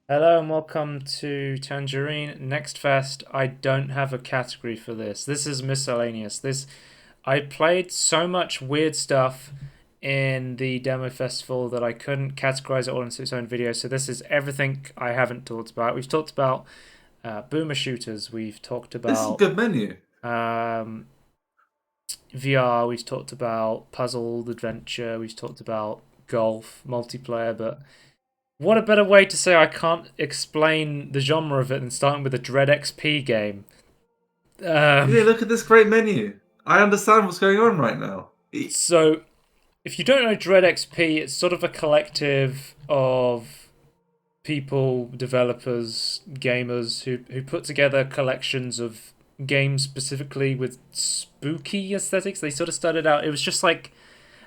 Hello and welcome to Tangerine. Next Fest. I don't have a category for this. This is miscellaneous. I played so much weird stuff in the demo festival that I couldn't categorize it all into its own video. So this is everything I haven't talked about. We've talked about boomer shooters. We've talked This is a about good menu. um, VR. We've talked about puzzle adventure. We've talked about golf multiplayer, but what a better way to say I can't explain the genre of it than starting with a Dread XP game. Um, Yeah, look at this great menu. I understand what's going on right now. so, if you don't know Dread XP, it's sort of a collective of people, developers, gamers who put together collections of games specifically with spooky aesthetics. They sort of started out, it was just like,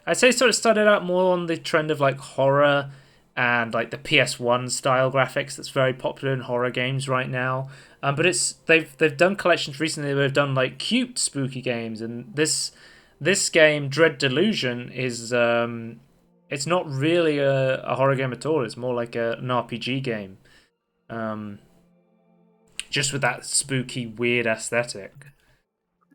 I'd say sort of started out more on the trend of like horror and like the PS1 style graphics that's very popular in horror games right now. But they've done collections recently where they've done like cute spooky games, and this game Dread Delusion is it's not really a horror game at all. It's more like an RPG game, um, just with that spooky weird aesthetic.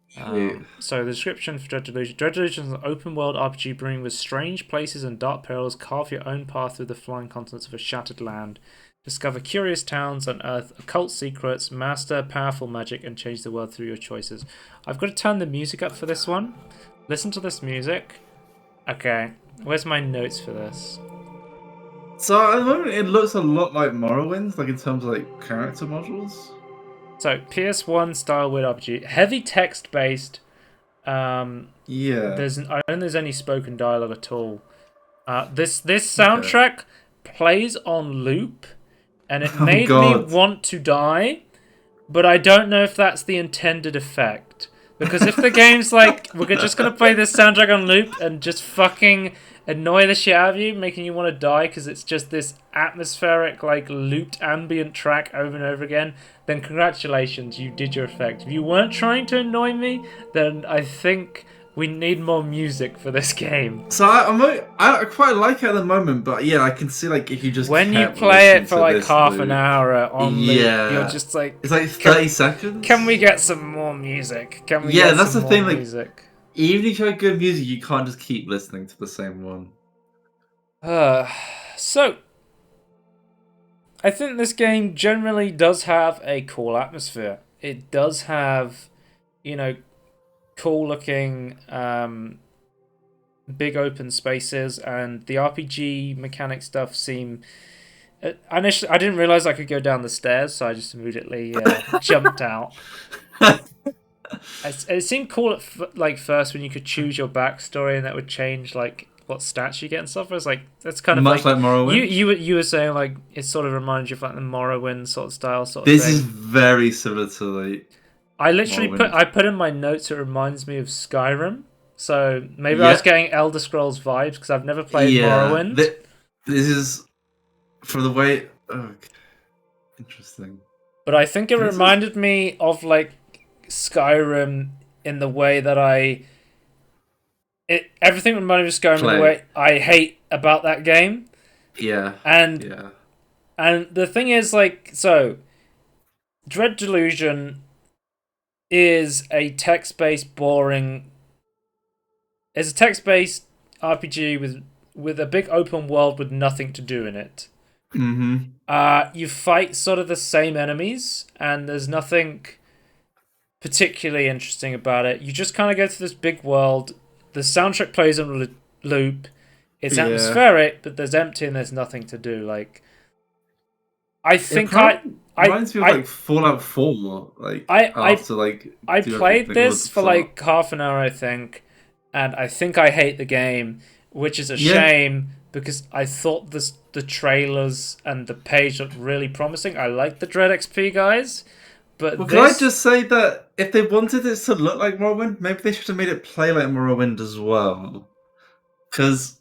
Shit. So the description for Dread Delusion. Dread Delusion is an open world RPG brimming with strange places and dark perils. Carve your own path through the flying continents of a shattered land. Discover curious towns, unearth occult secrets, master powerful magic, and change the world through your choices. I've got to turn the music up for this one. Listen to this music. Okay, where's my notes for this? So at the moment, it looks a lot like Morrowind's, like in terms of like character models. So PS1 style weird RPG, heavy text based. Yeah. I don't think there's any spoken dialogue at all. This Okay. soundtrack plays on loop, and it Oh made me God. want to die, but I don't know if that's the intended effect. Because if the game's like, we're just gonna play this soundtrack on loop and just fucking annoy the shit out of you, making you want to die because it's just this atmospheric, like, looped ambient track over and over again, then congratulations, you did your effect. If you weren't trying to annoy me, then I think we need more music for this game. So I quite like it at the moment, but yeah, I can see like if you just When you kept play listening it for to like this half an loop. hour on loop, you're Yeah. just like, It's like can, 30 can we seconds. get some more music? Can we Yeah, get that's some the more thing. Like, music? even if you have good music, you can't just keep listening to the same one. Uh, so, I think this game generally does have a cool atmosphere. It does have, you know, cool looking big open spaces, and the RPG mechanic stuff seem. Initially, I didn't realize I could go down the stairs, so I just immediately jumped out. It seemed cool at like first when you could choose your backstory and that would change like what stats you get and stuff. I was like, that's kind of Much like like Morrowind. you were saying like it sort of reminded you of like the Morrowind sort of style sort of This is thing. very similar to like I literally Morrowind. put in my notes it reminds me of Skyrim. So maybe I was Yeah, getting Elder Scrolls vibes because I've never played yeah. Morrowind. This is from the way. Oh, interesting. But I think it This is reminded me of like Skyrim in the way that everything reminded me of Skyrim in the play. way I hate about that game. Yeah, And yeah. the thing is like so Dread Delusion is a text-based boring it's a text-based RPG with a big open world with nothing to do in it. Mm-hmm. You fight sort of the same enemies, and there's nothing particularly interesting about it. You just kind of go through this big world. The soundtrack plays on loop. It's Yeah. atmospheric, but there's empty and there's nothing to do. Like, I It think kind of I, reminds me of I, like Fallout 4, like I, I, after like I do played everything all at this the for start. like half an hour, I think, and I think I hate the game, which is a Yeah. shame because I thought the trailers and the page looked really promising. I like the Dread XP guys, Well, but can I this just say that if they wanted it to look like Morrowind, maybe they should have made it play like Morrowind as well. Because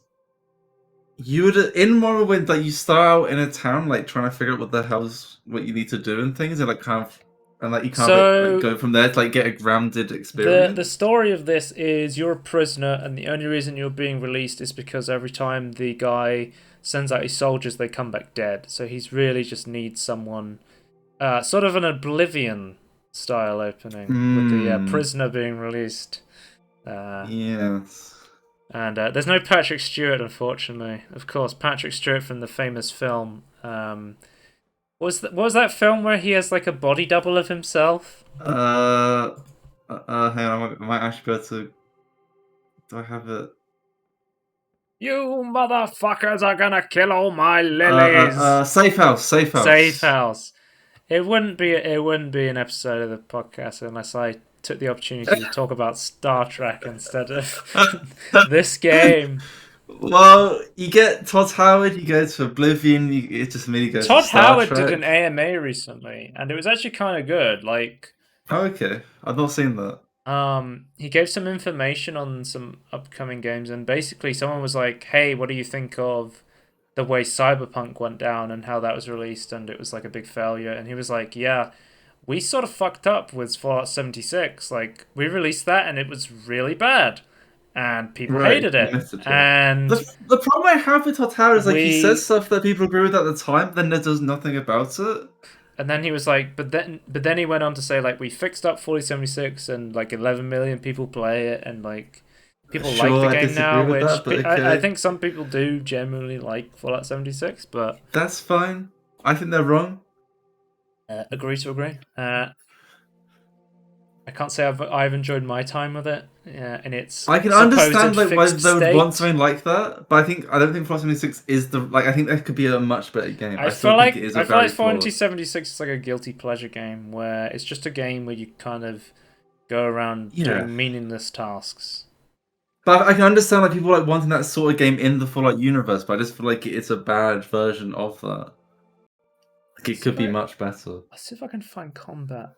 you would in Morrowind, like you start out in a town, like trying to figure out what the hell's what you need to do and things, and like kind of and like you can't So go from there to like get a grounded the experience. story of this is you're a prisoner, and the only reason you're being released is because every time the guy sends out his soldiers, they come back dead. So he's really just needs someone, sort of an Oblivion style opening with the Hmm. prisoner being released. Uh, Yes. and there's no Patrick Stewart, unfortunately. Of course, Patrick Stewart from the famous film. What was that film where he has like a body double of himself? Hang on, I might actually be able to. Do I have it? You motherfuckers are gonna kill all my lilies. Safe House, Safe Safe House. house. It wouldn't be an episode of the podcast unless I took the opportunity to talk about Star Trek instead of this game. Well, you get Todd Howard, you go to Oblivion, it just immediately goes to Todd Star Howard did an Trek. AMA recently, and it was actually kind of good. Like, Oh, okay. I've not seen that. he gave some information on some upcoming games, and basically someone was like, "Hey, what do you think of the way Cyberpunk went down and how that was released, and it was like a big failure?" And he was like, "Yeah, we sort of fucked up with Fallout 76. Like, we released that and it was really bad, and people Right, hated you it. missed it. And The problem I have with Todd Howard is like he says we stuff that people agree with at the time, then there does nothing about it. and then he was like, but then he went on to say like we fixed up 4076 and like 11 million people play it, and like people like the Sure, I game disagree now, with which that, but I okay. think some people do genuinely like Fallout 76, but That's fine. I think they're wrong. agree to agree. I can't say I've enjoyed my time with it in its I can supposed understand like why fixed they would want state. something like that, but I don't think Fallout 76 is the like I think that could be a much better game. I I still feel think it like is I a feel like very Fallout flawed. 76 is like a guilty pleasure game where it's just a game where you kind of go around Yeah. doing meaningless tasks. But I can understand like people like wanting that sort of game in the Fallout universe, but I just feel like it's a bad version of that. Like it See could if be I much better. I'll see if I can find combat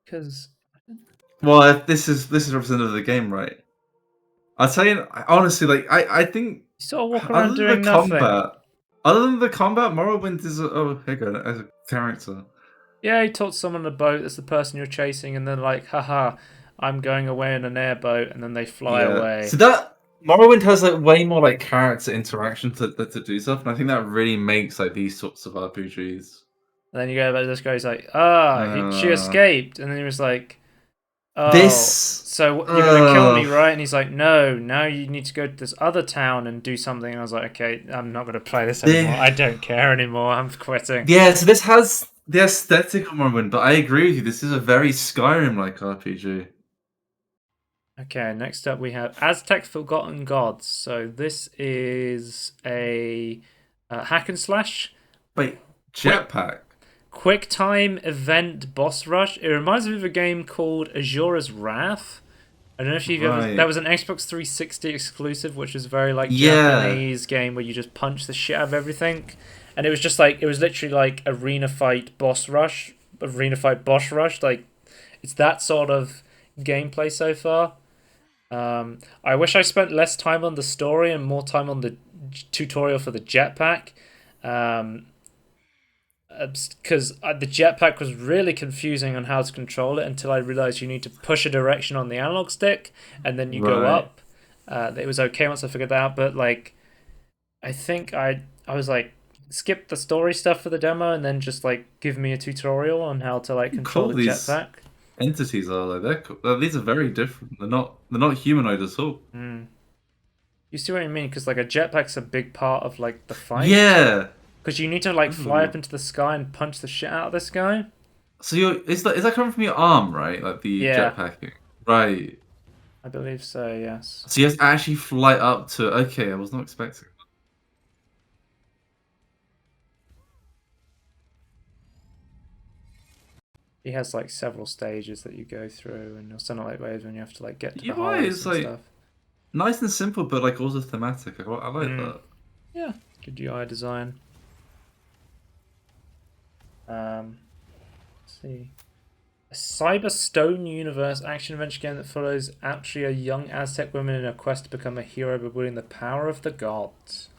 because you Well, if this is representative of the game, right? I'll tell you honestly, like I think sort of walk other around than the doing nothing. combat, other than the combat, Morrowind is here you go, as a character. Yeah, he talks to someone on a boat. That's the person you're chasing, and then like, haha, I'm going away in an airboat, and then they fly Yeah. So away. that Morrowind has like way more like character interaction to do stuff, and I think that really makes like these sorts of RPGs. And then you go back to this guy. He's like, she Uh, escaped, and then he was like, oh, this. so you're gonna kill me, right? And he's like, no, now you need to go to this other town and do something. And I was like, okay, I'm not gonna play this anymore. The, I don't care anymore. I'm quitting. yeah. So this has the aesthetic of Morrowind, but I agree with you. This is a very Skyrim-like RPG. Okay, next up we have Aztec Forgotten Gods. So this is a hack and slash, Wait, quick jetpack. quick time event boss rush. It reminds me of a game called Azure's Wrath. I don't know if you've ever. Right. That was an Xbox 360 exclusive, which was very like Yeah. Japanese game where you just punch the shit out of everything, and it was just like it was literally like arena fight boss rush, Like it's that sort of gameplay so far. I wish I spent less time on the story and more time on the tutorial for the jetpack. Because the jetpack was really confusing on how to control it until I realized you need to push a direction on the analog stick and then you go Right. up. It was okay once I figured that out, but like I think I was like skip the story stuff for the demo and then just like give me a tutorial on how to like control Cool. the These jetpack. entities are like they're cool. These are very different. They're not humanoid at all. Mm. You see what I mean? Because like a jetpack's a big part of like the fight. Yeah. Because you need to like fly up Ooh. into the sky and punch the shit out of this guy. So is that coming from your arm, right? Like the Yeah, jetpacking. Right. I believe so. Yes. So you have to actually fly up to. Okay, I was not expecting. He has like several stages that you go through, and you'll send out like waves when you have to like get to The the UI highs is and like stuff. nice and simple, but like also thematic. I like Mm. that. Yeah, good UI design. Let's see. A Cyber Stone Universe action adventure game that follows actually a young Aztec woman in a quest to become a hero by wielding the power of the gods.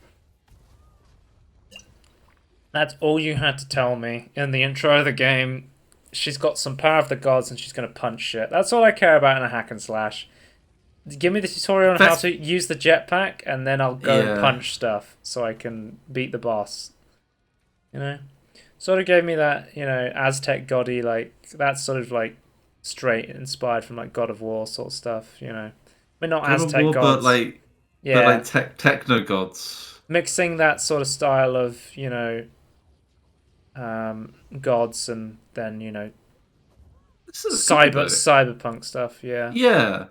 That's all you had to tell me in the intro of the game. she's got some power of the gods and she's gonna punch shit. That's all I care about in a hack and slash. Give me the tutorial on how to use the jetpack, and then I'll go and punch stuff so I can beat the boss. You know, sort of gave me that, you know, Aztech goddy, like that's sort of like straight inspired from like God of War sort of stuff. You know, but not God Aztec of War, gods, but like techno gods. Mixing that sort of style of, you know, gods, and then, you know, cyberpunk stuff. Yeah.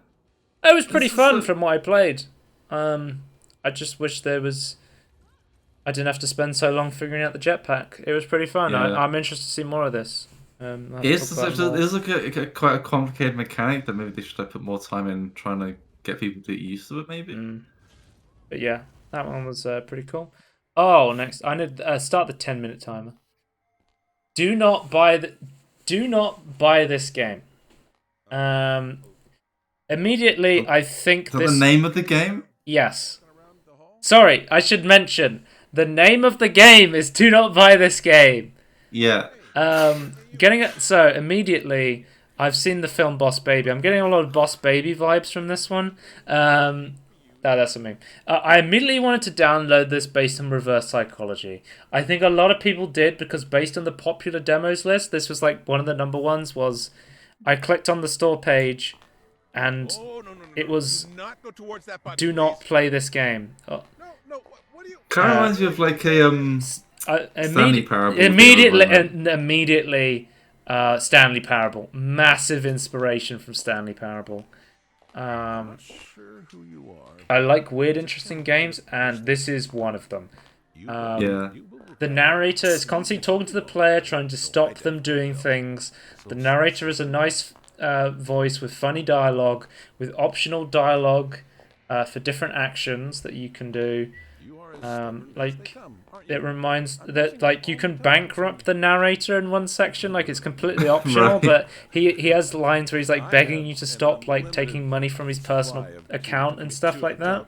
It was pretty fun from what I played. I just wish I didn't have to spend so long figuring out the jetpack. It was pretty fun. Yeah. I'm interested to see more of this. It's like quite a complicated mechanic that maybe they should have put more time in trying to get people to get used to it, maybe. But yeah, that one was pretty cool. Oh, next I need start the 10-minute timer. Do not buy this game. Immediately, I think the name of the game? Yes. Sorry, I should mention the name of the game is Do Not Buy This Game. Yeah. Getting it. So immediately, I've seen the film Boss Baby. I'm getting a lot of Boss Baby vibes from this one. That's what I mean. I immediately wanted to download this based on reverse psychology. I think a lot of people did, because based on the popular demos list, this was like one of the number ones. Was I clicked on the store page, and it was do not play this game. Kind of reminds me of like a Stanley Parable. Immediately, Stanley Parable. Massive inspiration from Stanley Parable. I like weird, interesting games, and this is one of them. The narrator is constantly talking to the player, trying to stop them doing things. The narrator is a nice voice with funny dialogue, with optional dialogue for different actions that you can do. Like, it reminds that, like, you can bankrupt the narrator in one section, like it's completely optional, right. But he has lines where he's like begging you to stop like taking money from his personal account and stuff like that.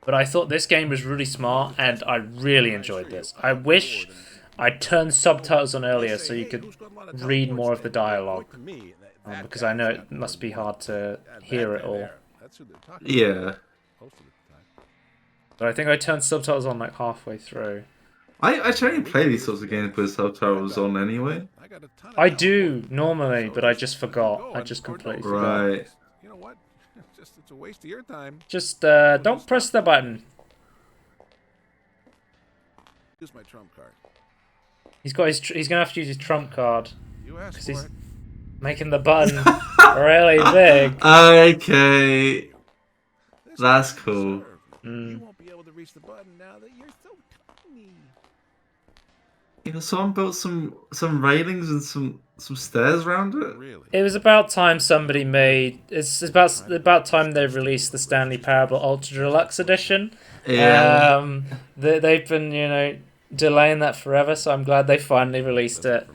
But I thought this game was really smart, and I really enjoyed this. I wish I turned subtitles on earlier so you could read more of the dialogue, because I know it must be hard to hear it all. Yeah. But I think I turned subtitles on like halfway through. I try and play these sorts of games with subtitles on anyway. I do normally, but I just forgot. I just completely forgot. Right. You know what? It's a waste of your time. Just don't press the button. Use my trump card. He's gonna have to use his trump card Because he's making the button really big. Okay. That's cool. You won't be able to reach the button now that you're so tiny. You know, someone built some railings and some stairs around it. Really? It was about time somebody made. It's about time they released the Stanley Parable Ultra Deluxe Edition. Yeah. They've been, you know, delaying that forever, so I'm glad they finally released it.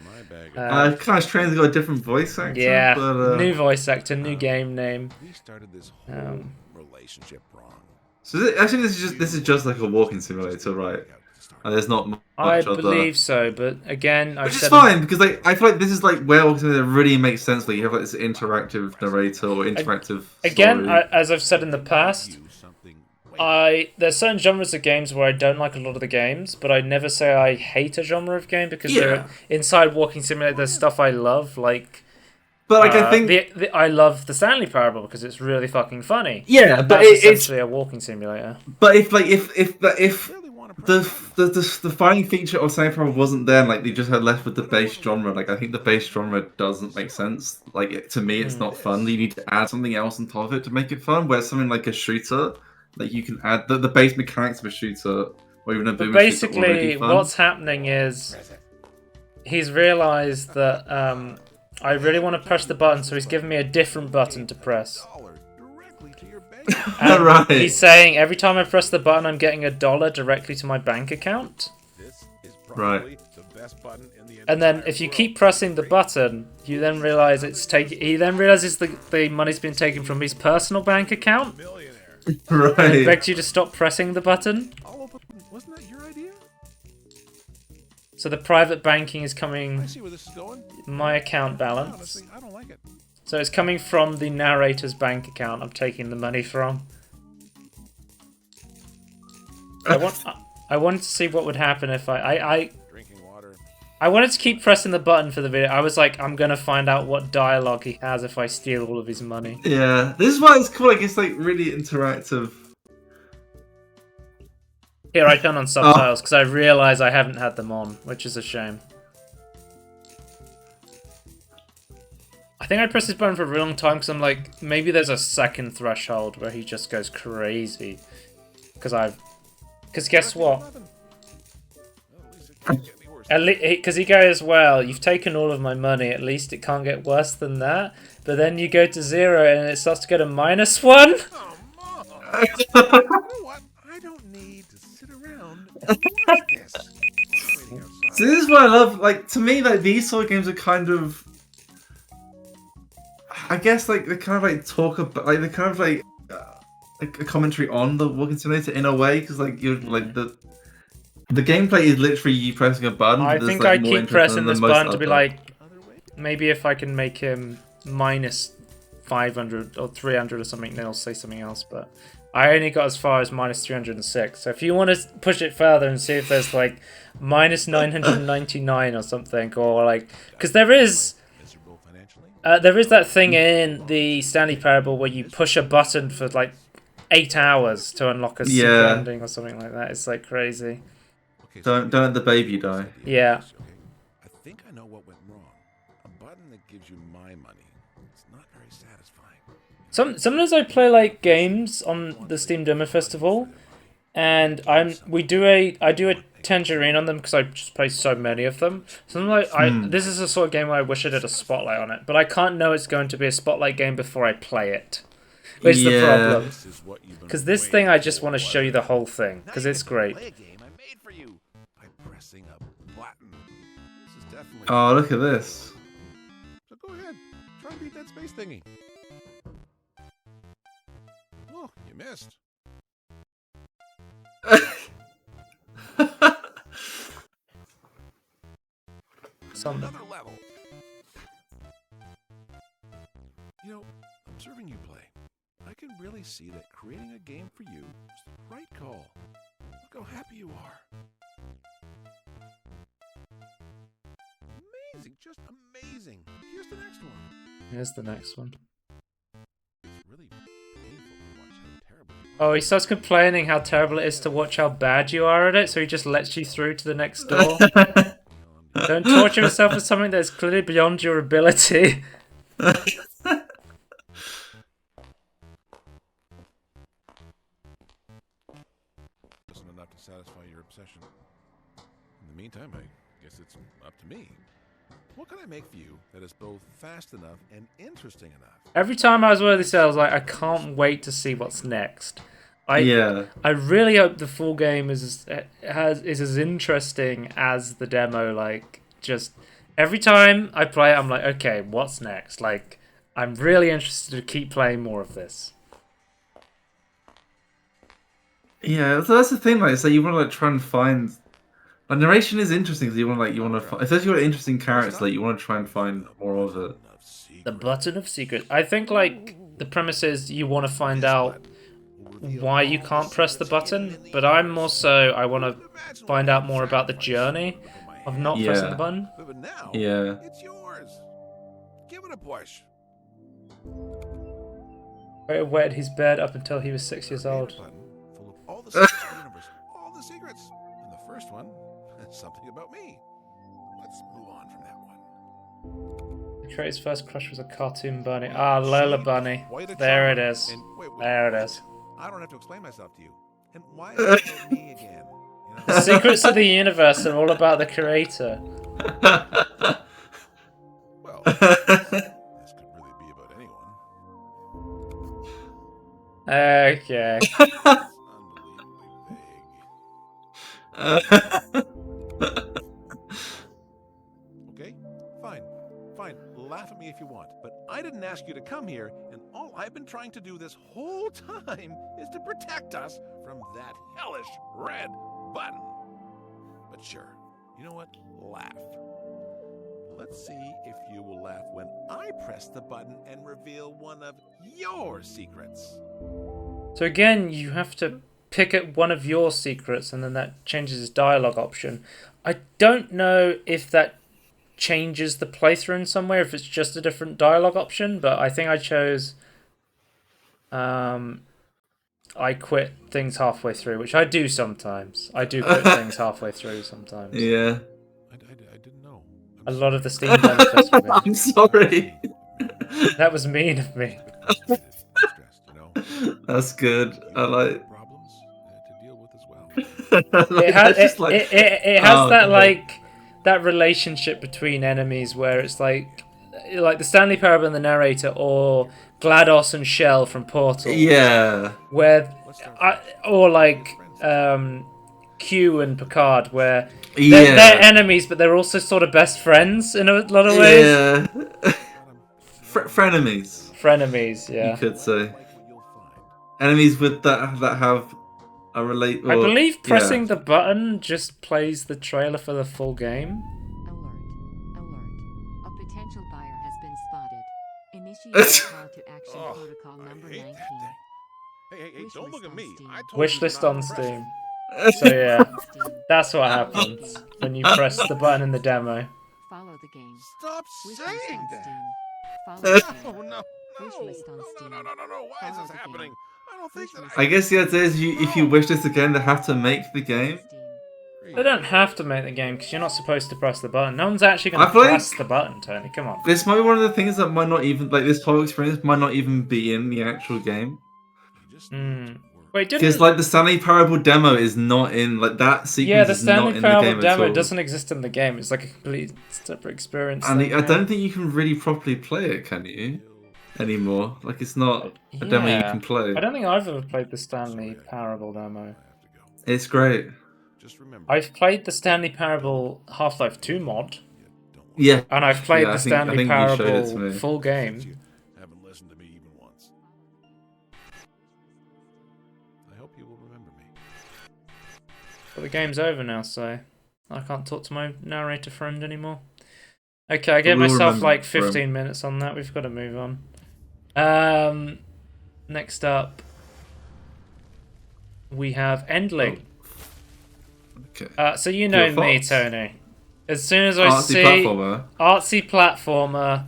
Kind of strange. They got a different voice actor. Yeah, but, new voice actor, new game name. We started this whole relationship wrong. So this is just like a walking simulator, right? And there's not much I other... believe so, but again, Which is fine, because like I feel like this is like where walking simulator really makes sense. Like you have like this interactive narrator or interactive Again, as I've said in the past, there's certain genres of games where I don't like a lot of the games, but I never say I hate a genre of game, because inside Walking Simulator there's stuff I love, like. But like I think I love the Stanley Parable because it's really fucking funny. Yeah, but it's essentially a walking simulator. But if the defining feature of Stanley Parable wasn't there, and like they just had left with the base genre, like I think the base genre doesn't make sense. Like to me, it's not fun. You need to add something else on top of it to make it fun. Where something like a shooter, like you can add the base mechanics of a shooter, or even a boom shooter. Basically, what's happening is he's realised that I really want to press the button, so he's giving me a different button to press. And right. He's saying every time I press the button, I'm getting $1 directly to my bank account. Right. And then if you keep pressing the button, you then realise he then realises the money's been taken from his personal bank account. Right. And he begs you to stop pressing the button. Wasn't that your idea? So the private banking is coming. I see where this is going. My account balance. Honestly, I don't like it. So it's coming from the narrator's bank account. I'm taking the money from. I wanted to see what would happen if I Drinking water. I wanted to keep pressing the button for the video. I was like, I'm gonna find out what dialogue he has if I steal all of his money. Yeah, this is why it's cool. Like, it's like really interactive. Here, I turn on subtitles because I realise I haven't had them on, which is a shame. I think I pressed this button for a really long time because I'm like, maybe there's a second threshold where he just goes crazy. Because guess what? Well, at least it can't get any worse. Because he goes, well, you've taken all of my money, at least it can't get worse than that. But then you go to 0 and it starts to go to -1. Oh, Mom. You know what? I don't need to sit around and watch this. I'm waiting outside. So this is what I love. Like, to me, like, these sort of games are kind of, I guess, like, they kind of like talk about, like, they kind of like a commentary on the walking simulator in a way, because like you're like the gameplay is literally you pressing a button. I but there's, think like, I more keep pressing interesting this than most button to be other- like, Other way? maybe if I can make him minus 500 or 300 or something, then I'll say something else. But I only got as far as minus 306. So if you want to push it further and see if there's like minus 999 or something, or like, because there is Miserable financially? that thing in the Stanley Parable where you push a button for like 8 hours to unlock a super Yeah. ending or something like that. It's like crazy. Okay, so Don't let the baby die. Yeah. Okay. I think I know what went wrong. A button that gives you my money. It's not very satisfying. Sometimes I play like games on the Steam Demo Festival, and I do a Tangerine on them because I just play so many of them. So I'm like, this is the sort of game where I wish I did a spotlight on it, but I can't know it's going to be a spotlight game before I play it. Which is the problem. This is what you've been Because this waiting thing, I just for, want to show you the whole thing, Now because you it's get to great. Play a game I made for you by pressing a button. This is definitely. Oh, look at this. So go ahead, try and beat that space thingy. Oh, you missed. Another level. You know, observing you play, I can really see that creating a game for you is the right call. Look how happy you are. Amazing, just amazing. Here's the next one. Here's the next one. It's really painful to watch how terrible you Oh, he starts complaining how terrible it is to watch how bad you are at it, so he just lets you through to the next door. Don't torture yourself with something that is clearly beyond your ability. isn't enough to satisfy your obsession. In the meantime, I guess it's up to me. What can I make for you that is both fast enough and interesting enough? Every time I was with this, I was like, I can't wait to see what's next. Yeah. I really hope the full game is as interesting as the demo. Like, just every time I play it, I'm like, okay, what's next? Like, I'm really interested to keep playing more of this. Yeah, so that's the thing, like, so you want to like try and find, like, narration is interesting because you want to find, especially you've got interesting characters, like you want to try and find more of it. The button of secret. I think like the premise is you want to find out why you can't press the button, but I'm more so I want to find out more about the journey of not pressing the button. But now, Yeah. it's yours. Give it a push. He wetted his bed up until he was 6 years old. Full of all the secrets of the universe. All the secrets. And the first one, something about me. Let's move on from that one. Trey's first crush was a cartoon bunny. Ah, Lola Bunny. There it is. There it is. I don't have to explain myself to you. And why is it about me again? You know? The secrets of the universe are all about the creator. Well, this could really be about anyone. Okay. It's unbelievably vague. Okay, fine. Fine, laugh at me if you want. But I didn't ask you to come here, and all I've been trying to do this whole time is to protect us from that hellish red button. But sure, You know what? Laugh. Let's see if you will laugh when I press the button and reveal one of your secrets. So again, you have to pick at one of your secrets, and then that changes his dialogue option. I don't know if that changes the playthrough in some way, if it's just a different dialogue option, but I think I chose I quit things halfway through, which I do sometimes. I do quit things halfway through sometimes. Yeah. I didn't know. A lot of the Steam benefits for me. I'm sorry. That was mean of me. Stressed, you know. That's good. I like. Problems to deal with as well. It has It's just like, it has oh, that no. like that relationship between enemies where it's like the Stanley Parable and the narrator, or GLaDOS and Shell from Portal. Yeah. Where or like Q and Picard, where Yeah. they're enemies, but they're also sort of best friends in a lot of ways. Yeah. Frenemies. Frenemies, You yeah. could say. Enemies with that have a relate. I believe pressing yeah. the button just plays the trailer for the full game. Alert. A potential buyer has been spotted. Initiate call to action protocol number 19. Hey, don't look at me. I told Wishlist you on not to press Steam. it. So yeah, that's what happens when you press the button in the demo. Follow the game. Stop Wishlist saying on that. Steam. Follow the game. Oh, no. Wishlist on Steam. No. Why is Follow this the happening? game. I don't think that I guess the idea is if you wish this again, they have to make the game. They don't have to make the game because you're not supposed to press the button. No one's actually going I to feel like- press the button, Tony. Come on. This might be one of the things that might not even this whole experience might not even be in the actual game. Wait, Because didn't... like the Stanley Parable demo is not in that sequence. Yeah, the is not Stanley in the Parable game at demo all. doesn't exist in the game. It's like a complete separate experience. And thing, I yeah. don't think you can really properly play it, can you? Anymore. Like it's not a demo you can play. I don't think I've ever played the Stanley Parable demo. It's great. Just remember. I've played the Stanley Parable Half-Life 2 mod, Yeah. and I've played Yeah, the I Stanley think you showed it to Parable me. full game. Haven't listened to me even once. I hope you will remember me. But the game's over now, so I can't talk to my narrator friend anymore. Okay, I gave We'll myself remember like him. 15 minutes on that. We've got to move on. Next up, we have Endling. Okay. So you know Your me, thoughts? Tony. As soon as I Artsy see platformer. artsy platformer,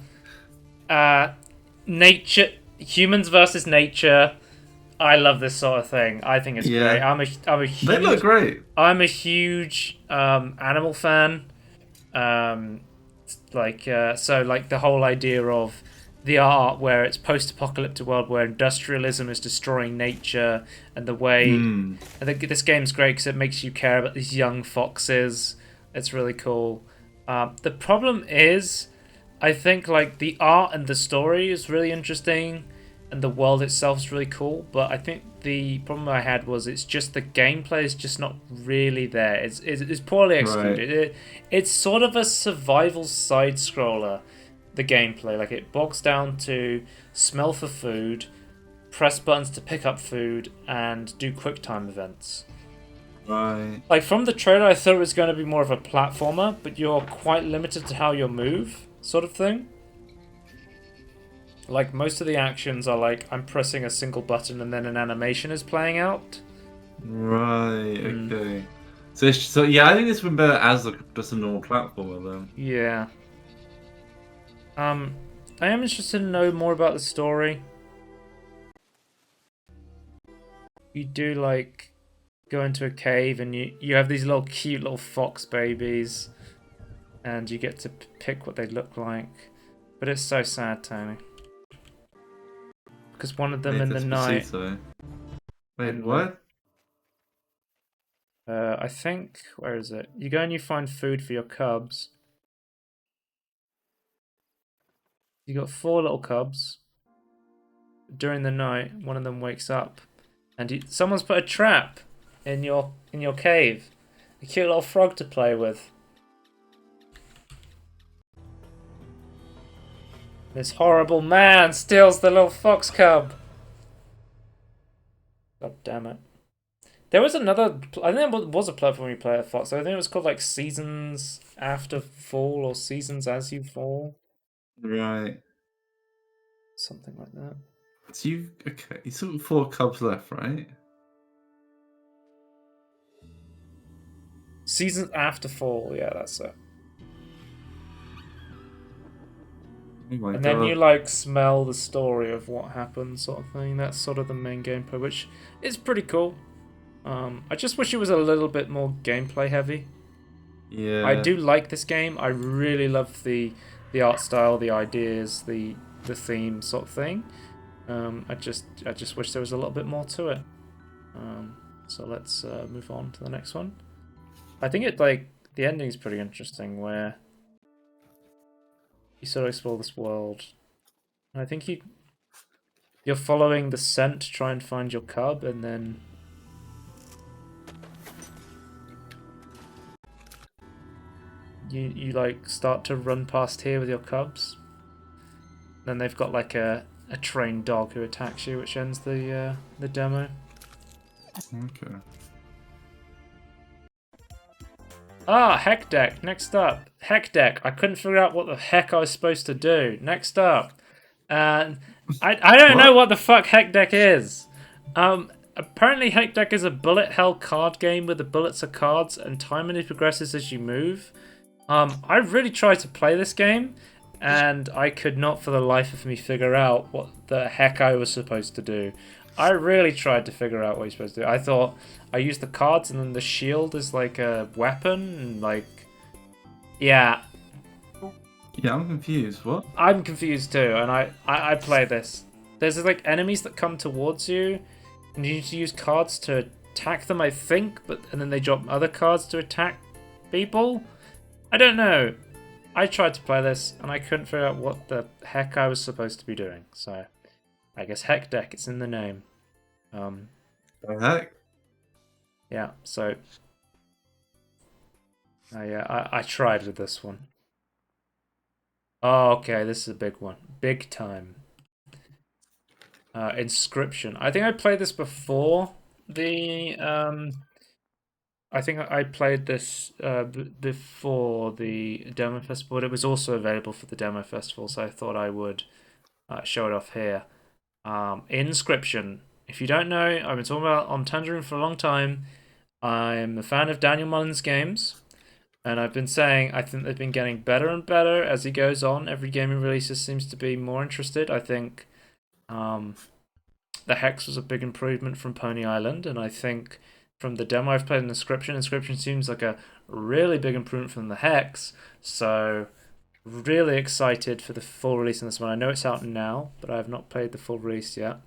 nature, humans versus nature, I love this sort of thing. I think it's Yeah. great. I'm a huge, They look great. I'm a huge animal fan. So the whole idea of the art where it's post-apocalyptic world where industrialism is destroying nature, and the way I think this game's great because it makes you care about these young foxes. It's really cool. The problem is, I think like the art and the story is really interesting, and the world itself is really cool. But I think the problem I had was it's just the gameplay is just not really there. It's poorly executed. It's sort of a survival side scroller. The gameplay, like it bogs down to smell for food, press buttons to pick up food, and do quick time events. Right. Like from the trailer, I thought it was going to be more of a platformer, but you're quite limited to how you move, sort of thing. Like most of the actions are like I'm pressing a single button and then an animation is playing out. Right. Okay. So yeah, I think this would be better as just a normal platformer then. Yeah. I am interested to know more about the story. You do like go into a cave and you have these little cute little fox babies, and you get to pick what they look like. But it's so sad, Tony. Because one of them in the night. Wait, what? I think, where is it? You go and you find food for your cubs. You got 4 little cubs. During the night, one of them wakes up, and someone's put a trap in your cave. A cute little frog to play with. This horrible man steals the little fox cub. God damn it. There was another. I think there was a platform you play at Fox. I think it was called like Seasons After Fall or Seasons As You Fall, Right. something like that. So you still got 4 cubs left, right? Seasons After Fall, yeah, that's it. Oh my And god. then you like smell the story of what happened, sort of thing. That's sort of the main gameplay, which is pretty cool. I just wish it was a little bit more gameplay heavy. Yeah. I do like this game. I really love the art style, the ideas, the theme sort of thing. I just wish there was a little bit more to it. So let's move on to the next one. I think the ending is pretty interesting, where you sort of explore this world. And I think you're following the scent to try and find your cub, and then you like start to run past here with your cubs. Then they've got like a trained dog who attacks you, which ends the demo. Okay. Ah, Heck Deck. Next up, Heck Deck. I couldn't figure out what the heck I was supposed to do. Next up, and I don't know what the fuck Heck Deck is. Apparently Heck Deck is a bullet hell card game where the bullets are cards and time only progresses as you move. I really tried to play this game, and I could not for the life of me figure out what the heck I was supposed to do. I really tried to figure out what you're supposed to do. I thought I used the cards and then the shield is like a weapon, and like, yeah. Yeah, I'm confused. What? I'm confused too, and I play this. There's like enemies that come towards you, and you need to use cards to attack them, I think, and then they drop other cards to attack people. I don't know. I tried to play this, and I couldn't figure out what the heck I was supposed to be doing. So, I guess Heck Deck, it's in the name. The heck? Yeah, so... I tried with this one. Oh, okay, this is a big one. Big time. Inscryption. I think I played this before the... I think I played this before the demo festival, but it was also available for the demo festival, so I thought I would show it off here. Inscryption. If you don't know, I've been talking about on Tangerine for a long time. I'm a fan of Daniel Mullins' games, and I've been saying I think they've been getting better and better as he goes on. Every game he releases seems to be more interested. I think the Hex was a big improvement from Pony Island, and I think from the demo I've played in Inscryption seems like a really big improvement from the Hex. So really excited for the full release on this one. I know it's out now, but I have not played the full release yet.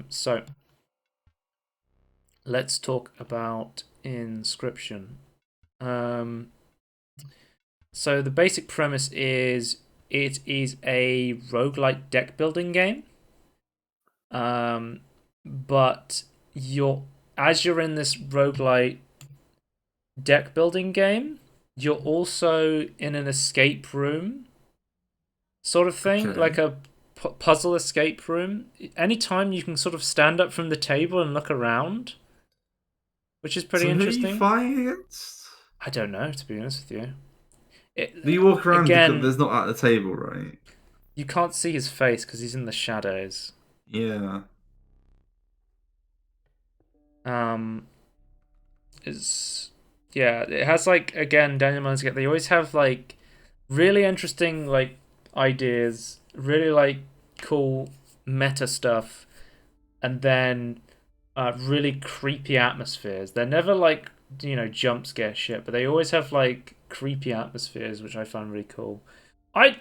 So let's talk about Inscryption. So the basic premise is it is a roguelike deck building game. But as you're in this roguelike deck building game, you're also in an escape room sort of thing, Okay. like a puzzle escape room. Anytime you can sort of stand up from the table and look around, which is pretty interesting. Who are you fighting against? I don't know, to be honest with you. Do you walk around again, because there's not at the table, right? You can't see his face because he's in the shadows. Yeah. It has like, again, Daniel Mullins, they always have like really interesting like ideas, really like cool meta stuff, and then really creepy atmospheres. They're never like, jump scare shit, but they always have like creepy atmospheres, which I find really cool. I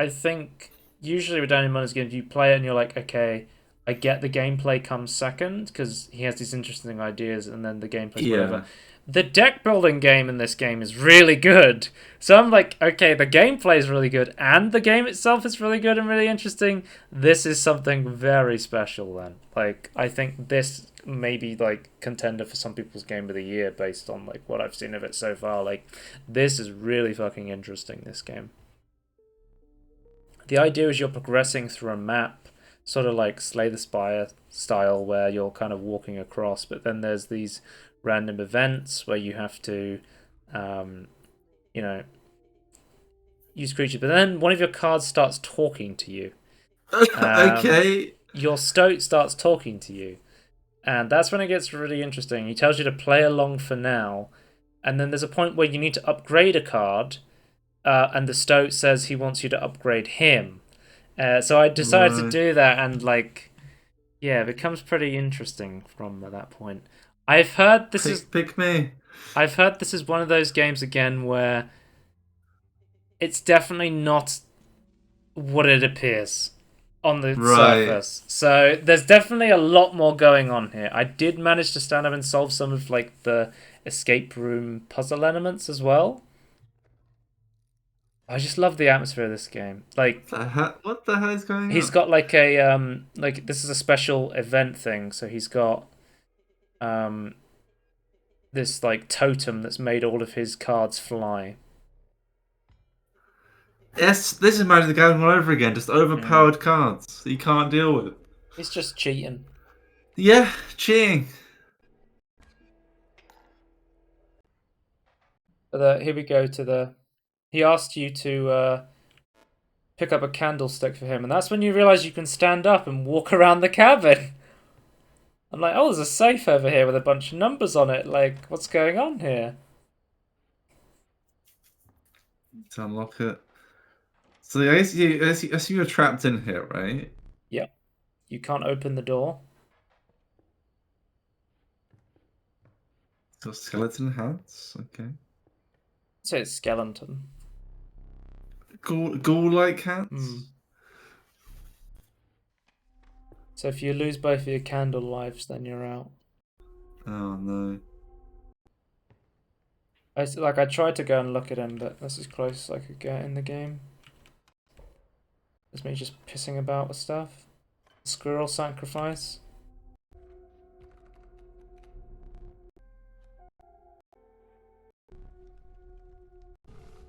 think usually with Daniel Mullins games, you play it and you're like, okay, I get the gameplay comes second because he has these interesting ideas, and then the gameplay's whatever. The deck building game in this game is really good. So I'm like, okay, the gameplay is really good, and the game itself is really good and really interesting. This is something very special then. Like, I think this may be like contender for some people's game of the year based on like what I've seen of it so far. Like, this is really fucking interesting, this game. The idea is you're progressing through a map sort of like Slay the Spire style, where you're kind of walking across, but then there's these random events where you have to, you know, use creatures. But then one of your cards starts talking to you. Okay. Your Stoat starts talking to you. And that's when it gets really interesting. He tells you to play along for now, and then there's a point where you need to upgrade a card, and the Stoat says he wants you to upgrade him. So I decided to Right. do that, and like, yeah, it becomes pretty interesting from that point. I've heard this is Pick me. I've heard this is one of those games again where it's definitely not what it appears on the Right. surface. So there's definitely a lot more going on here. I did manage to stand up and solve some of like the escape room puzzle elements as well. I just love the atmosphere of this game. Like, What the hell is going he's on? got like a like, this is a special event thing, so he's got this like totem that's made all of his cards fly. Yes, this is Magic the Gathering all over again. Just overpowered cards that you can't deal with. He's just cheating. Yeah, cheating. But here we go to the. He asked you to pick up a candlestick for him, and that's when you realize you can stand up and walk around the cabin. I'm like, oh, there's a safe over here with a bunch of numbers on it. Like, what's going on here? To unlock it. So I guess you're trapped in here, right? Yep. You can't open the door. Got skeleton hats. Okay. I'd say it's skeleton. Ghoul-like hats. Hmm. So if you lose both of your candle lives, then you're out. Oh no. I tried to go and look at him, but that's as close as I could get in the game. It's me just pissing about with stuff. Squirrel sacrifice.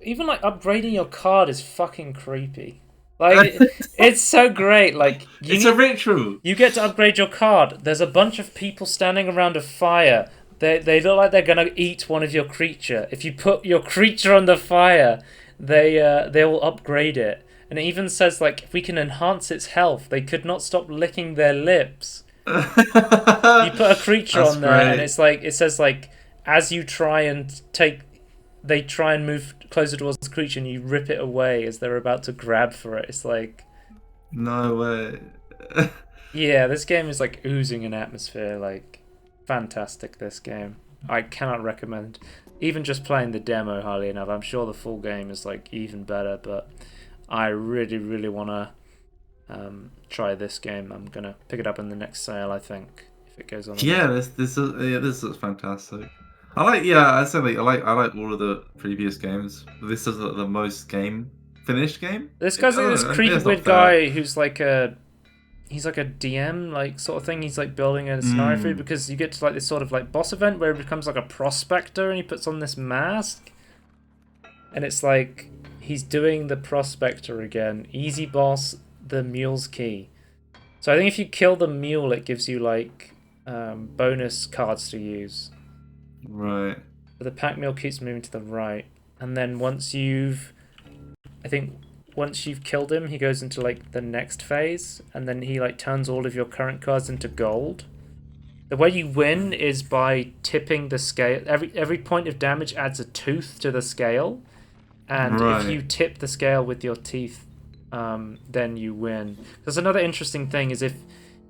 Even like upgrading your card is fucking creepy. Like, it's so great. Like, It's a ritual. You get to upgrade your card. There's a bunch of people standing around a fire. They look like they're gonna eat one of your creature. If you put your creature on the fire, they will upgrade it. And it even says like, if we can enhance its health, they could not stop licking their lips. You put a creature That's on there, and great. it's like, it says like, as you try and they try and move closer towards the creature, and you rip it away as they're about to grab for it. It's like, No way. yeah, this game is like oozing an atmosphere. Like, fantastic. This game, I cannot recommend even just playing the demo highly enough. I'm sure the full game is like even better, but I really want to try this game. I'm gonna pick it up in the next sale, I think, if it goes on. Yeah, this is fantastic. I said like I like all of the previous games. This is the most finished game. This guy's like this I creepy it's not weird fair. guy who's like a DM like sort of thing. He's like building a scenario for you, because you get to like this sort of like boss event where he becomes like a prospector and he puts on this mask, and it's like he's doing the prospector again. Easy boss, the mule's key. So I think if you kill the mule, it gives you like bonus cards to use. Right. But the pack mule keeps moving to the right, and then once you've killed him, he goes into like the next phase, and then he like turns all of your current cards into gold. The way you win is by tipping the scale. Every point of damage adds a tooth to the scale, and if you tip the scale with your teeth, then you win. There's another interesting thing is if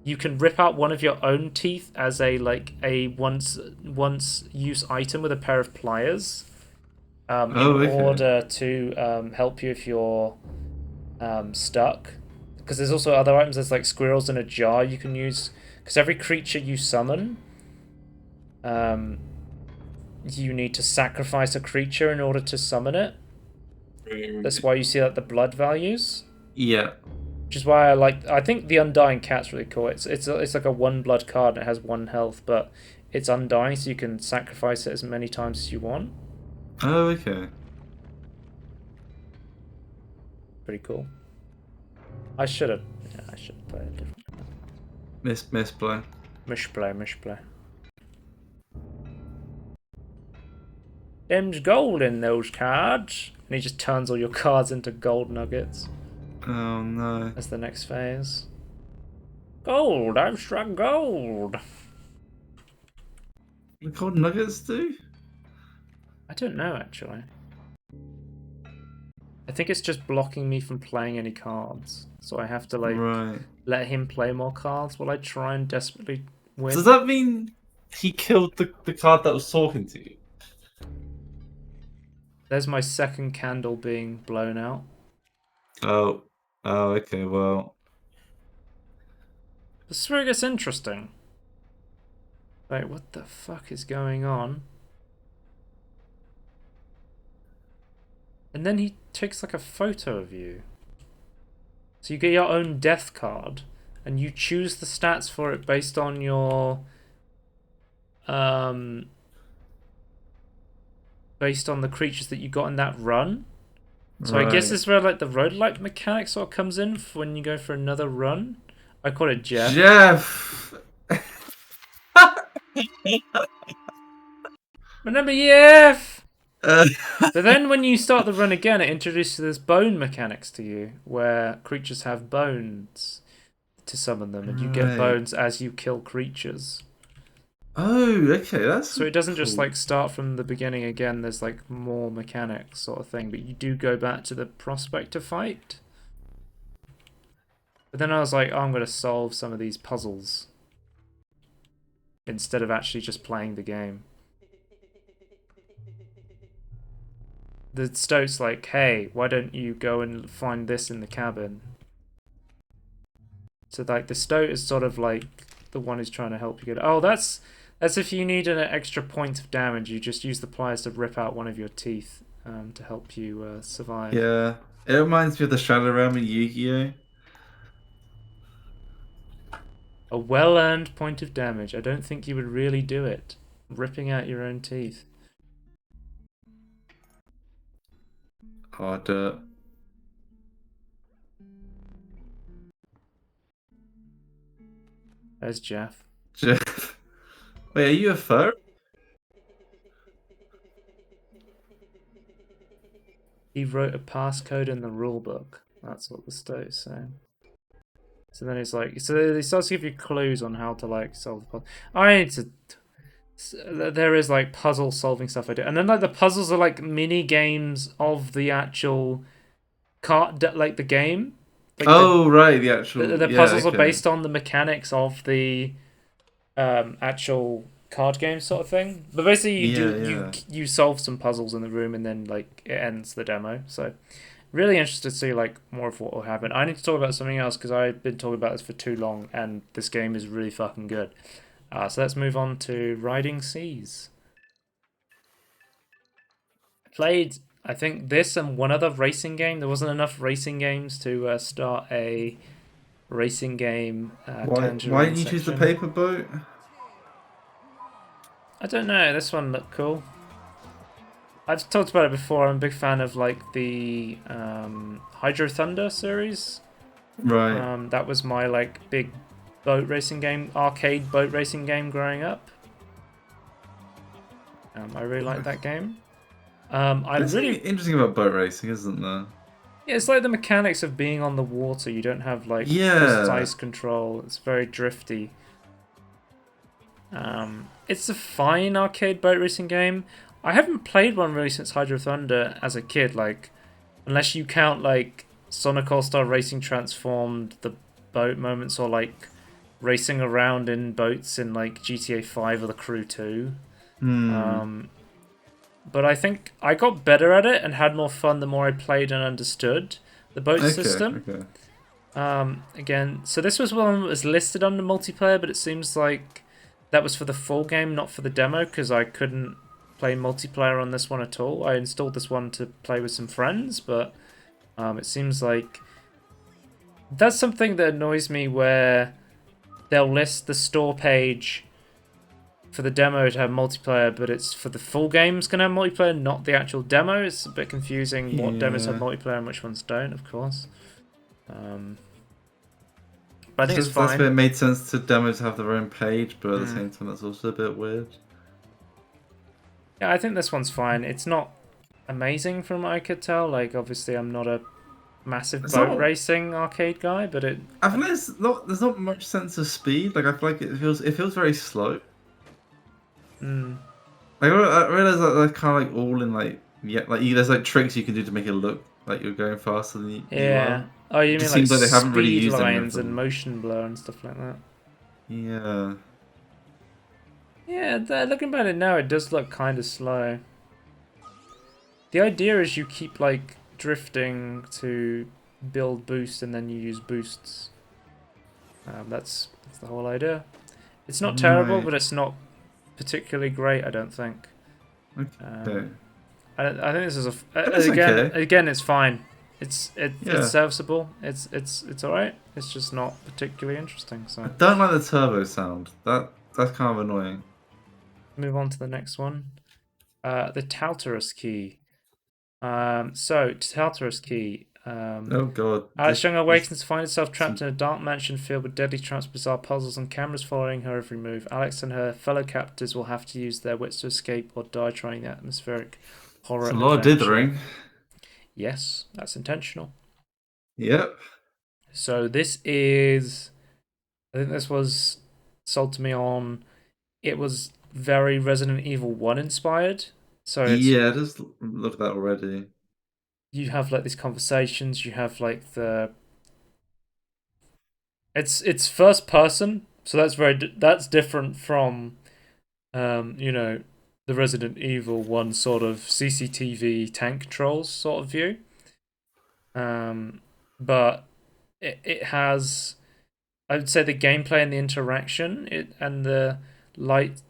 you can rip out one of your own teeth as a once use item with a pair of pliers. In order to help you if you're stuck, because there's also other items. There's like squirrels in a jar you can use, because every creature you summon, you need to sacrifice a creature in order to summon it. That's why you see like the blood values. Yeah. Which is why I think the Undying Cat's really cool. It's like a 1 blood card and it has 1 health, but it's undying, so you can sacrifice it as many times as you want. Oh, okay. Pretty cool. I should have. Yeah, I should have played a different. Misplay. Mishplay. Them's gold in those cards. And he just turns all your cards into gold nuggets. Oh no. As the next phase. Gold! I've struck gold! The gold nuggets do? I don't know, actually. I think it's just blocking me from playing any cards. So I have to, like, let him play more cards while I try and desperately win. Does that mean he killed the card that was talking to you? There's my second candle being blown out. Oh, okay, well. This is where it gets interesting. Wait, what the fuck is going on? And then he takes like a photo of you. So you get your own death card, and you choose the stats for it based on your based on the creatures that you got in that run. So I guess this is where like the roguelike mechanic sort of comes in for when you go for another run. I call it Jeff. Jeff! Remember Jeff! So then when you start the run again, it introduces this bone mechanics to you, where creatures have bones to summon them, and you get bones as you kill creatures. Oh, okay, that's so it doesn't just like start from the beginning again. There's like more mechanics sort of thing, but you do go back to the prospector fight. But then I was like, oh, I'm going to solve some of these puzzles instead of actually just playing the game. The Stoat's like, hey, why don't you go and find this in the cabin? So like the Stoat is sort of like the one who's trying to help you get. Oh, that's if you need an extra point of damage, you just use the pliers to rip out one of your teeth to help you survive. Yeah, it reminds me of the Shadow Realm in Yu-Gi-Oh! A well-earned point of damage. I don't think you would really do it. Ripping out your own teeth. Oh, dirt. There's Jeff. Jeff. Wait, are you a fur? He wrote a passcode in the rulebook. That's what the Stoat's saying. So then it's like, so he starts to give you clues on how to like solve the puzzle. I need to. There is like puzzle solving stuff I do, and then like the puzzles are like mini games of the actual card, like the game. Like right, the actual. The puzzles are based on the mechanics of the actual card game sort of thing. But basically, you solve some puzzles in the room, and then like it ends the demo. So. Really interested to see like more of what will happen. I need to talk about something else because I've been talking about this for too long, and this game is really fucking good. So let's move on to Riding Seas. Played, I think, this and one other racing game. There wasn't enough racing games to start a racing game. Why didn't you choose the paper boat? I don't know. This one looked cool. I've talked about it before. I'm a big fan of like the Hydro Thunder series. Right. That was my like big boat racing game, arcade boat racing game growing up. I really like that game. It's really interesting about boat racing, isn't there? Yeah, it's like the mechanics of being on the water. You don't have like precise control. It's very drifty. It's a fine arcade boat racing game. I haven't played one really since Hydro Thunder as a kid, like, unless you count, like, Sonic All-Star Racing Transformed, the boat moments, or, like, racing around in boats in, like, GTA 5 or The Crew 2. But I think I got better at it and had more fun the more I played and understood the boat system. Again, so this was one that was listed under multiplayer, but it seems like that was for the full game, not for the demo, because I couldn't play multiplayer on this one at all. I installed this one to play with some friends, but it seems like that's something that annoys me, where they'll list the store page for the demo to have multiplayer, but it's for the full game's gonna have multiplayer, not the actual demo. It's a bit confusing what demos have multiplayer and which ones don't, of course. But I think it's That's where it fine. made sense to demos have their own page, but at the Mm. same time, that's also a bit weird. Yeah, I think this one's fine. It's not amazing from what I could tell. Like, obviously, I'm not a massive It's boat not. racing arcade guy, but it. I feel like there's not much sense of speed. Like I feel like it feels very slow. Mm, Like I realize that they're kind of like all in like there's like tricks you can do to make it look like you're going faster than you yeah. are. Oh, you It mean just like seems like they haven't really speed used any of lines and them. motion blur and stuff like that? Yeah. Yeah, looking at it now, it does look kind of slow. The idea is you keep like drifting to build boost and then you use boosts. That's the whole idea. It's not terrible, Right. but it's not particularly great, I don't think. Okay. I think this is It's again okay. it's fine. It's Yeah. serviceable. It's all right. It's just not particularly interesting. I So don't like the turbo sound. That's kind of annoying. move on to the next one. The Tartarus Key. So Tartarus Key. Oh god. Alex Young awakens This to find herself trapped some in a dark mansion filled with deadly traps, bizarre puzzles, and cameras following her every move. Alex and her fellow captors will have to use their wits to escape or die trying the atmospheric horror it's a lot of adventure. dithering. Yes, that's intentional. Yep. So this is, I think this was sold to me on. It was very Resident Evil 1 inspired. So it's Yeah, just look at that already. you have like these conversations. You have like the it's first person, so that's different from you know, the Resident Evil 1 sort of CCTV tank controls sort of view. But it has, I would say, the gameplay and the interaction and the light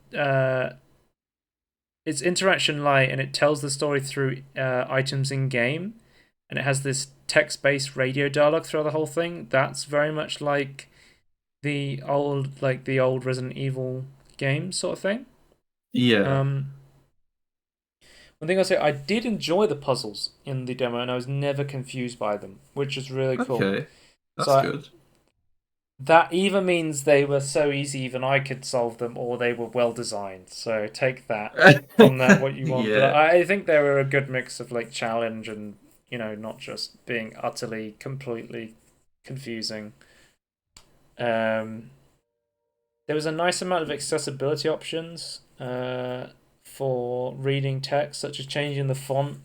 it's interaction light, and it tells the story through items in game, and it has this text-based radio dialogue throughout the whole thing. That's very much like the old Resident Evil game sort of thing. Yeah. One thing I'll say, I did enjoy the puzzles in the demo, and I was never confused by them, which is really cool. Okay. So That's good. that either means they were so easy even I could solve them, or they were well designed. So take that from that what you want. But Yeah. I think they were a good mix of like challenge and, you know, not just being utterly completely confusing. There was a nice amount of accessibility options for reading text, such as changing the font,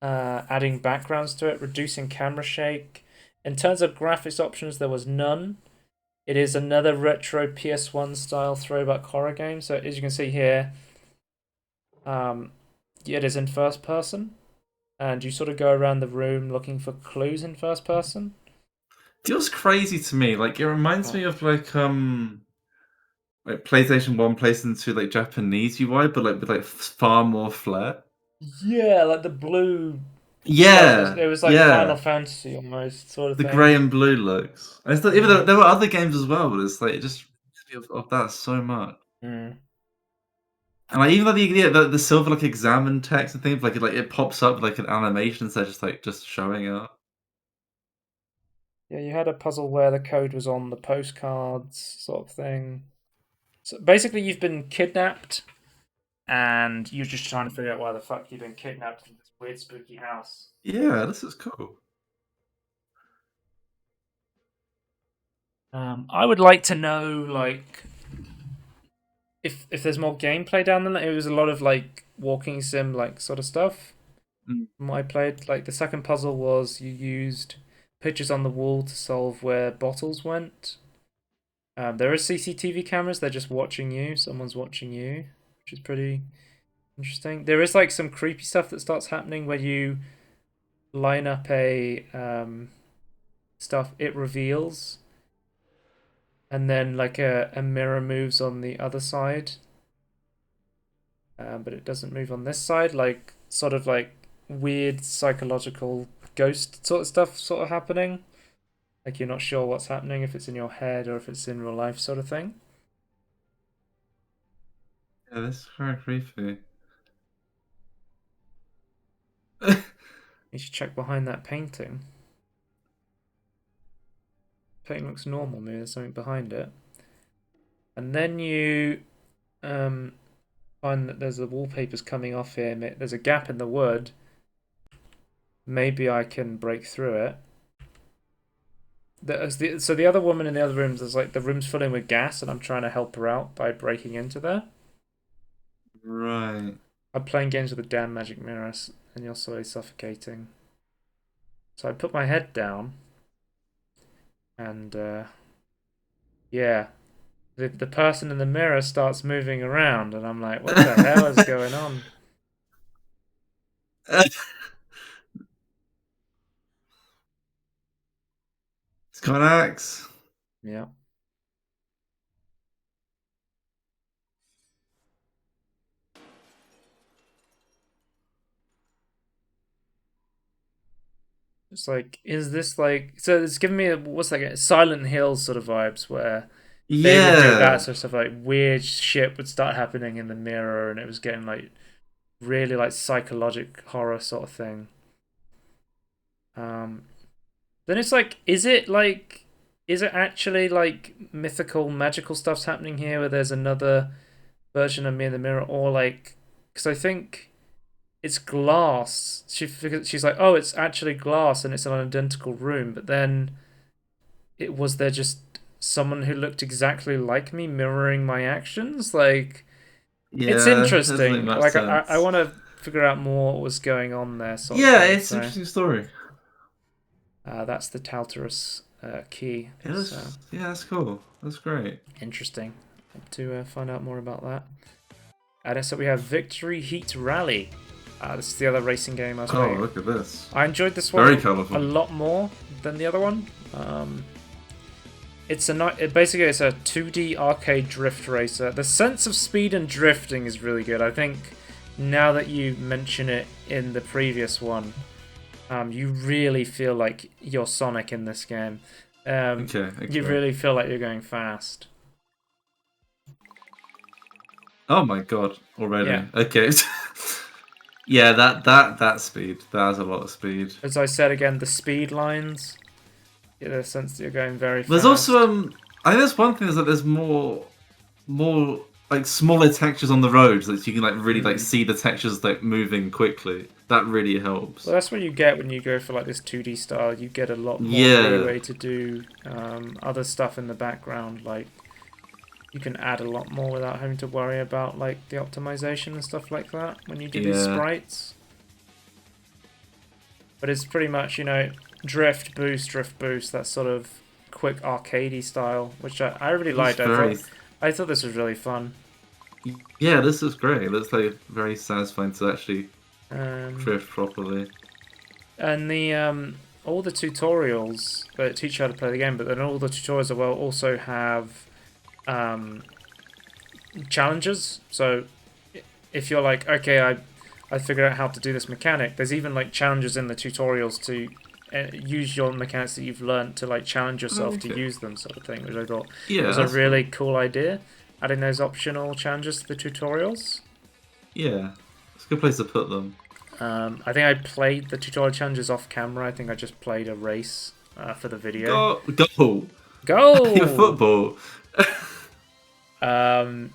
adding backgrounds to it, reducing camera shake. In terms of graphics options, there was none. It is another retro PS1 style throwback horror game. So as you can see here, it is in first person, and you sort of go around the room looking for clues in first person. Feels crazy to me. Like it reminds me of like PlayStation 1, PlayStation 2, like Japanese UI, but like with like far more flair. Yeah, like the blue stuff. Yeah, It was like Final yeah. Fantasy almost sort of The thing. grey and blue looks. And it's not, even though there were other games as well, but it's like it just reminds me of that so much. Mm. And like even like the silver like examine text and things like it pops up with, like an animation instead of just showing up. Yeah, you had a puzzle where the code was on the postcards, sort of thing. So basically, you've been kidnapped, and you're just trying to figure out why the fuck you've been kidnapped in this weird, spooky house. Yeah, this is cool. I would like to know, like, if there's more gameplay down there. It was a lot of like walking sim, like sort of stuff. Mm. From what I played, like the second puzzle was you used pictures on the wall to solve where bottles went. There are CCTV cameras. They're just watching you. Someone's watching you, which is pretty interesting. There is like some creepy stuff that starts happening where you line up a stuff. It reveals, and then like a mirror moves on the other side. But it doesn't move on this side. Like sort of like weird psychological ghost sort of stuff sort of happening. Like you're not sure what's happening, if it's in your head or if it's in real life sort of thing. Yeah, this is kind of creepy. You should check behind that painting. painting looks normal. Maybe there's something behind it. And then you find that there's the wallpapers coming off here. There's a gap in the wood. Maybe I can break through it. So the other woman in the other rooms, there's like the room's filling with gas, and I'm trying to help her out by breaking into there. Right. I'm playing games with a damn magic mirror, and you're slowly suffocating. So I put my head down, and yeah, the person in the mirror starts moving around, and I'm like, what the hell is going on? It's got an axe. Yeah. It's like, is this like... So it's giving me, what's that, Silent Hill sort of vibes, where they would do that sort of stuff, like weird shit would start happening in the mirror, and it was getting like really like psychologic horror sort of thing. Then it's like, is it actually like mythical, magical stuff's happening here, where there's another version of me in the mirror, or like, because I think it's glass. She's like, oh, it's actually glass, and it's an identical room. But then, was there just someone who looked exactly like me mirroring my actions? Like, Yeah, it's doesn't interesting. make much Like, sense. I want to figure out more what was going on there. Sort of Yeah, thing. it's an interesting story. That's the Tartarus Key. Yeah, So yeah, that's cool. That's great. interesting. Hope to find out more about that. And so we have Victory Heat Rally. This is the other racing game I was playing. Oh, look at this. I enjoyed this one Very colourful. a lot more than the other one. Basically it's a 2D arcade drift racer. The sense of speed and drifting is really good. I think now that you mention it in the previous one, you really feel like you're Sonic in this game. Okay. You really feel like you're going fast. Oh my god! Already. Yeah. Okay. Yeah, that speed. That has a lot of speed. As I said again, the speed lines. Get the sense that you're going very fast. There's also I think there's one thing is that there's more like smaller textures on the roads that you can like really like see the textures like moving quickly. That really helps. Well, that's what you get when you go for like this 2D style. You get a lot more leeway to do other stuff in the background. Like you can add a lot more without having to worry about like the optimization and stuff like that when you do these sprites. But it's pretty much, you know, drift boost, that sort of quick arcadey style, which I really liked. I thought this was really fun. Yeah, this is great. It looks like very satisfying to actually drift properly. And the all the tutorials that teach you how to play the game, but then all the tutorials as well also have challenges. So if you're like, okay, I figured out how to do this mechanic, there's even like challenges in the tutorials to use your mechanics that you've learned to like challenge yourself to use them, sort of thing, which I thought was a really cool idea. Adding those optional challenges to the tutorials. Yeah, it's a good place to put them. I think I played the tutorial challenges off camera. I think I just played a race for the video. Go! Go! Football! The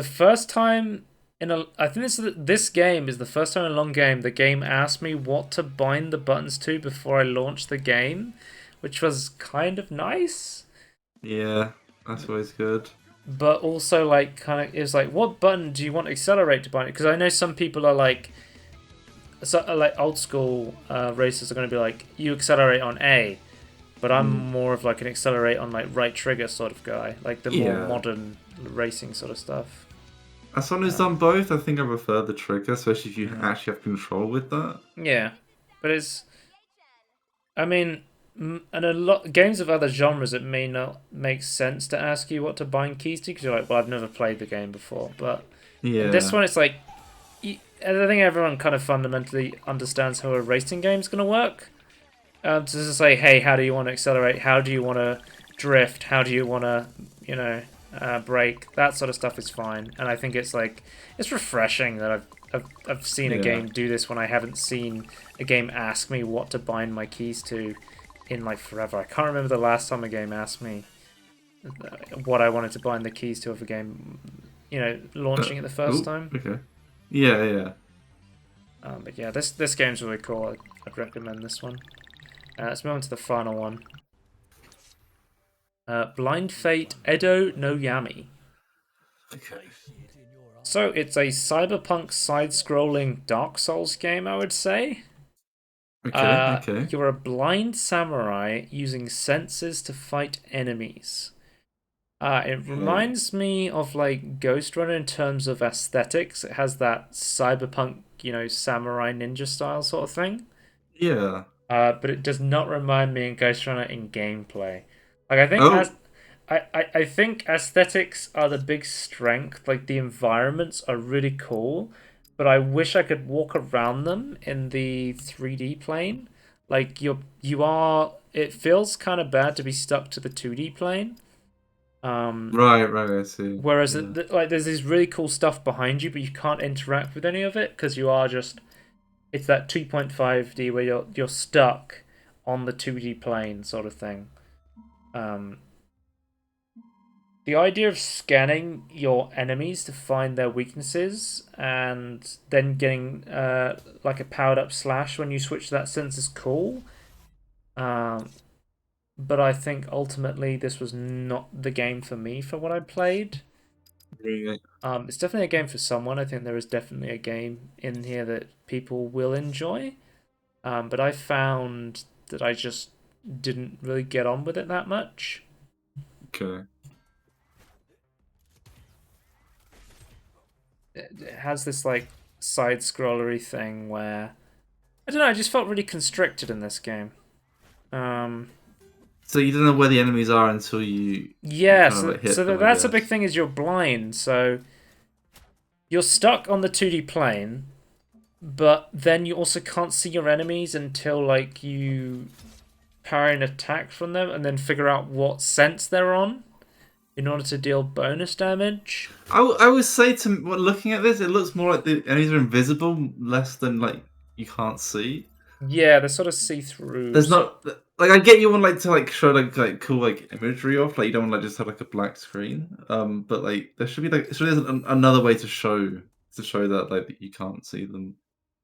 first time I think this game is the first time in a long game the game asked me what to bind the buttons to before I launched the game, which was kind of nice. Yeah, that's always good. But also, like, kind of, it was like, what button do you want Accelerate to bind? Because I know some people are like old school racers are going to be like, you accelerate on A, but I'm more of like an accelerate on like right trigger sort of guy, like the more modern racing sort of stuff. As someone who's done both, I think I prefer the trigger, especially if you actually have control with that. Yeah, but it's, I mean, and a lot games of other genres, it may not make sense to ask you what to bind keys to because you're like, well, I've never played the game before. But in this one, it's like, I think everyone kind of fundamentally understands how a racing game is going to work. To just say, hey, how do you want to accelerate? How do you want to drift? How do you want to, you know, brake? That sort of stuff is fine. And I think it's like, it's refreshing that I've seen a game do this when I haven't seen a game ask me what to bind my keys to in like forever. I can't remember the last time a game asked me what I wanted to bind the keys to of a game, launching it the first time. Okay. Yeah. But yeah, this game's really cool. I'd recommend this one. Let's move on to the final one. Blind Fate Edo no Yami. Okay. So it's a cyberpunk side-scrolling Dark Souls game, I would say. Okay. You're a blind samurai using senses to fight enemies. It reminds me of like Ghost Runner in terms of aesthetics. It has that cyberpunk, samurai ninja style sort of thing. Yeah. But it does not remind me of Ghost Runner in gameplay. Like I think I think aesthetics are the big strength. Like the environments are really cool, but I wish I could walk around them in the 3D plane. Like it feels kind of bad to be stuck to the 2D plane. Right, I see. Whereas Yeah. there's this really cool stuff behind you, but you can't interact with any of it because you are just. It's that 2.5D where you're stuck on the 2D plane sort of thing. The idea of scanning your enemies to find their weaknesses and then getting like a powered up slash when you switch to that sense is cool. But I think ultimately this was not the game for me for what I played. Really? It's definitely a game for someone. I think there is definitely a game in here that people will enjoy. But I found that I just didn't really get on with it that much. Okay. It has this like side-scrollery thing where I don't know. I just felt really constricted in this game. So you don't know where the enemies are until you Yeah, kind of, like, hit so them, I that's a guess. big thing is you're blind, so you're stuck on the 2D plane, but then you also can't see your enemies until like you parry an attack from them and then figure out what sense they're on in order to deal bonus damage. I would say looking at this, it looks more like the enemies are invisible, less than like you can't see. Yeah, they're sort of see-through. There's not like I get you want like to like show like cool like imagery off, like you don't want to like, just have like a black screen. But like there should be like there's another way to show that like that you can't see them.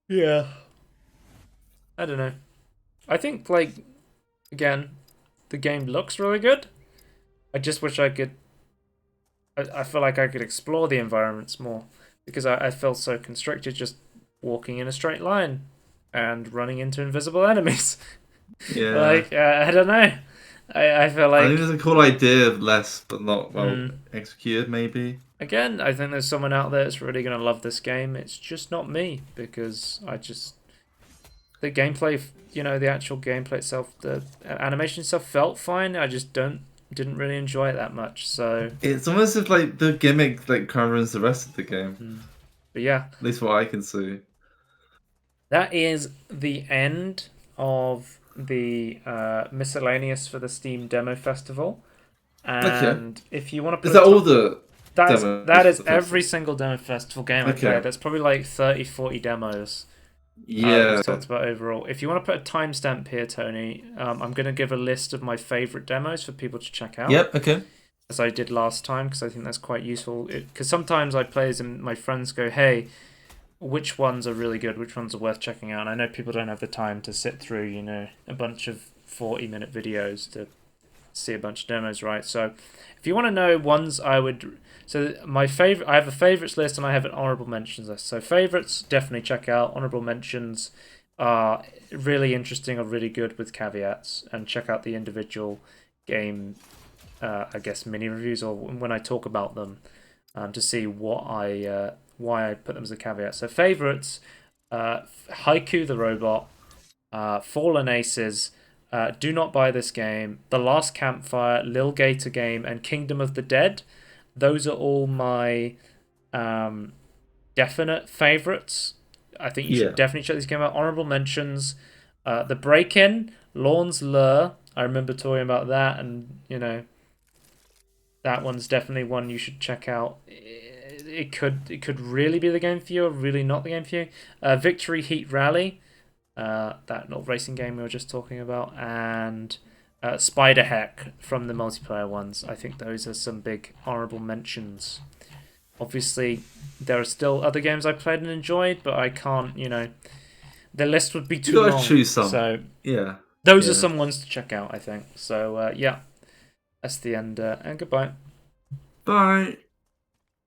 Yeah. I don't know. I think like again, the game looks really good. I just wish I could. I feel like I could explore the environments more because I felt so constricted just walking in a straight line and running into invisible enemies. Yeah. Like I don't know. I feel like I think there's a cool idea of less but not well executed maybe. again, I think there's someone out there that's really gonna love this game. It's just not me because the gameplay, the actual gameplay itself, the animation itself felt fine. I just didn't really enjoy it that much. So It's almost as like the gimmick like kind of ruins the rest of the game. but yeah, At least what I can see. that is the end of the miscellaneous for the Steam Demo Festival. And if you want to put Is that all the demos that is for the every festival? single Demo Festival game I Okay. played. That's probably like 30, 40 demos. Yeah. We've talked about overall. If you want to put a timestamp here, Tony, I'm going to give a list of my favorite demos for people to check out. Yep, okay. As I did last time, because I think that's quite useful. Because sometimes I play as and my friends go, hey, which ones are really good? Which ones are worth checking out? And I know people don't have the time to sit through, a bunch of 40-minute videos to see a bunch of demos, right? So if you want to know ones I would... So I have a favorites list and I have an honorable mentions list. So favorites, definitely check out. Honorable mentions are really interesting or really good with caveats. And check out the individual game, I guess, mini reviews or when I talk about them to see why I put them as a caveat. So favorites, Haiku the Robot, Fallen Aces, Do Not Buy This Game, The Last Campfire, Lil Gator Game, and Kingdom of the Dead. Those are all my definite favorites. I think you should definitely check this game out. Honorable mentions, The Break-In, Lorne's Lure. I remember talking about that, and that one's definitely one you should check out. It could really be the game for you, or really not the game for you. Victory Heat Rally. that little racing game we were just talking about, and Spider Heck from the multiplayer ones. I think those are some big honorable mentions. Obviously, there are still other games I played and enjoyed, but I can't, the list would be too long. Choose some. So yeah, those are some ones to check out, I think. So yeah, that's the end, and goodbye. Bye.